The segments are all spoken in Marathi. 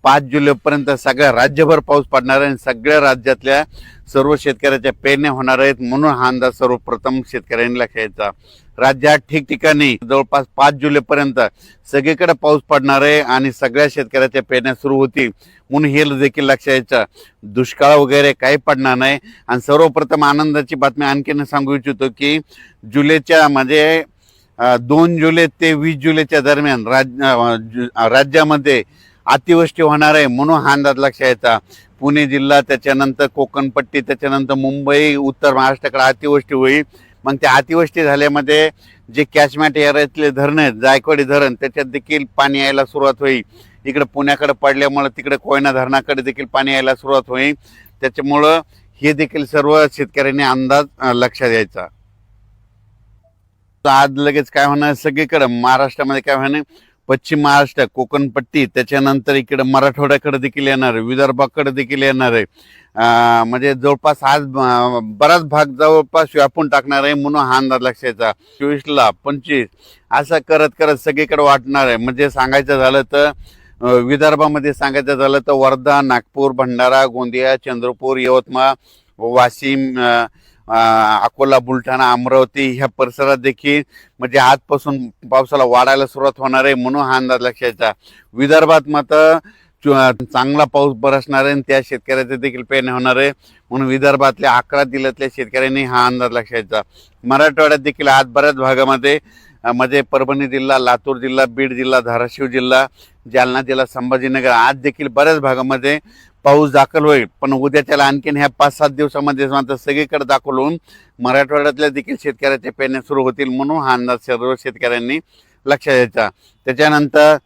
5 जुलैपर्यंत सगळ्या राज्यभर पाऊस पडणार आहे आणि सगळ्या राज्यातल्या सर्व शेतकऱ्याच्या पेरण्या होणार आहेत, म्हणून हा अंदाज सर्वप्रथम शेतकऱ्यांनी लक्षात घ्यायचा। राज्यात ठिकठिकाणी जवळपास 5 जुलैपर्यंत सगळीकडे पाऊस पडणार आहे आणि सगळ्या शेतकऱ्याच्या पेरण्या सुरू होतील, म्हणून हे देखील लक्षात घ्यायचं। दुष्काळ वगैरे काही पडणार नाही। आणि सर्वप्रथम आनंदाची बातमी आणखीन सांगू इच्छितो की जुलैच्या म्हणजे 2 जुलै ते 20 जुलैच्या दरम्यान राज्यामध्ये अतिवृष्टी होणार आहे, म्हणून हा अंदाज लक्षात घ्यायचा। पुणे जिल्हा, त्याच्यानंतर कोकणपट्टी, त्याच्यानंतर मुंबई, उत्तर महाराष्ट्राकडे अतिवृष्टी होईल। मग त्या अतिवृष्टी झाल्यामध्ये जे कॅचमेंट एरियातले धरण आहेत, जायकवाडी धरण, त्याच्यात देखील पाणी यायला सुरुवात होईल। इकडे पुण्याकडे पडल्यामुळे तिकडे कोयना धरणाकडे देखील पाणी यायला सुरुवात होईल। त्याच्यामुळं हे देखील सर्व शेतकऱ्यांनी अंदाज लक्षात घ्यायचा। आज लगेच काय होणार, सगळीकडे महाराष्ट्रामध्ये काय होणार, पश्चिम महाराष्ट्र, कोकणपट्टी, त्याच्यानंतर इकडे मराठवाड्याकडे देखील येणार आहे, विदर्भाकडे देखील येणार आहे। म्हणजे जवळपास आज बराच भाग जवळपास व्यापून टाकणार आहे, म्हणून हा अंदाज लक्षात 24ला 25 असं करत करत सगळीकडे वाटणार आहे। म्हणजे सांगायचं झालं तर विदर्भामध्ये सांगायचं झालं तर वर्धा, नागपूर, भंडारा, गोंदिया, चंद्रपूर, यवतमाळ, वाशिम, अकोला, बुलढाणा, अमरावती ह्या परिसरात देखील म्हणजे आजपासून पावसाला वाढायला सुरुवात होणार आहे, म्हणून हा अंदाज लक्षात। विदर्भात मात्र चांगला पाऊस बरसणार आहे आणि त्या शेतकऱ्याचे देखील पेरणी होणार आहे, म्हणून विदर्भातल्या 11 जिल्ह्यातल्या शेतकऱ्यांनी हा अंदाज लक्षात। मराठवाड्यात देखील आज बऱ्याच भागामध्ये म्हणजे परभणी जिल्हा, लातूर जिल्हा, बीड जिल्हा, धाराशिव जिल्हा, जालना जिल्हा, संभाजीनगर आज देखील बऱ्याच भागामध्ये पाऊस दाखल होईल। पण उद्याच्याला आणखीन ह्या 5-7 दिवसामध्ये मात्र सगळीकडे दाखल होऊन मराठवाड्यातल्या देखील शेतकऱ्याच्या पेरण्या सुरू होतील, म्हणून हा अंदाज सर्व शेतकऱ्यांनी लक्षात घ्यायचा। त्याच्यानंतर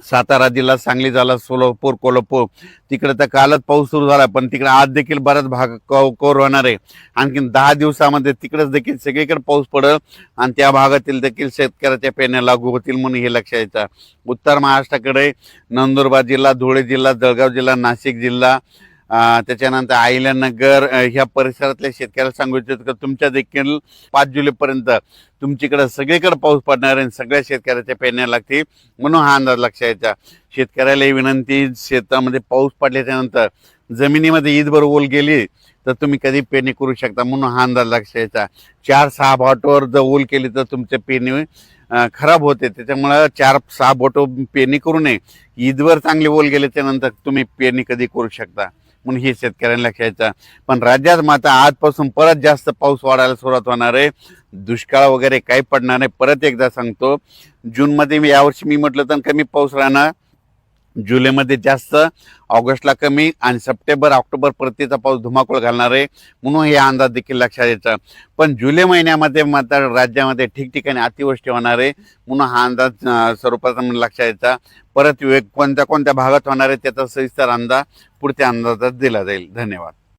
सातारा जिल्हा, सांगली जिल्हा, सोलापूर, कोल्हापूर तिकडे तर कालच पाऊस सुरू झाला, पण तिकडे आज देखील बराच भाग कव्हर होणार आहे। आणखीन 10 दिवसामध्ये तिकडेच देखील सगळीकडे पाऊस पडेल आणि त्या भागातील देखील शेतकऱ्याच्या पेरण्या लागू होतील, म्हणून हे लक्षात घ्यायचं। उत्तर महाराष्ट्राकडे नंदुरबार जिल्हा, धुळे जिल्हा, जळगाव जिल्हा, नाशिक जिल्हा, त्याच्यानंतर अहिल्यानगर ह्या परिसरातल्या शेतकऱ्याला सांगू इच्छितो की तुमच्या देखील 5 जुलैपर्यंत तुमच्याकडे सगळीकडे पाऊस पडणार आहे, सगळ्या शेतकऱ्याच्या पेरण्या लागतील, म्हणून हा अंदाज लक्षात घ्यायचा। शेतकऱ्याला विनंती, शेतामध्ये पाऊस पडल्याच्या नंतर जमिनीमध्ये ईदभर ओल गेली तर तुम्ही कधी पेरणी करू शकता, म्हणून हा अंदाज लक्षात घ्यायचा। 4-6 बोटावर जर ओल केली तर तुमच्या पेरणी खराब होते, त्याच्यामुळे 4-6 बोट पेरणी करू नये। ईदवर चांगली ओल गेल्याच्या नंतर तुम्ही पेरणी कधी करू शकता, म्हणून हे शेतकऱ्यांना लक्षात। पण राज्यात मात्र आजपासून परत जास्त पाऊस वाढायला सुरुवात होणार आहे, दुष्काळ वगैरे काही पडणार नाही। परत एकदा सांगतो, जूनमध्ये यावर्षी मी म्हटलं तर कमी पाऊस राहणार, जुलैमध्ये जास्त, ऑगस्टला कमी आणि सप्टेंबर ऑक्टोबर परतीचा पाऊस धुमाकूळ घालणार आहे, म्हणून हे अंदाज देखील लक्षात घ्यायचा। पण जुलै महिन्यामध्ये मात्र राज्यामध्ये ठिकठिकाणी अतिवृष्टी होणार आहे, म्हणून हा अंदाज सर्वप्रथम लक्षात घ्यायचा। परत कोणत्या कोणत्या भागात होणार आहे त्याचा सविस्तर अंदाज पुढच्या अंदाजात दिला जाईल। धन्यवाद।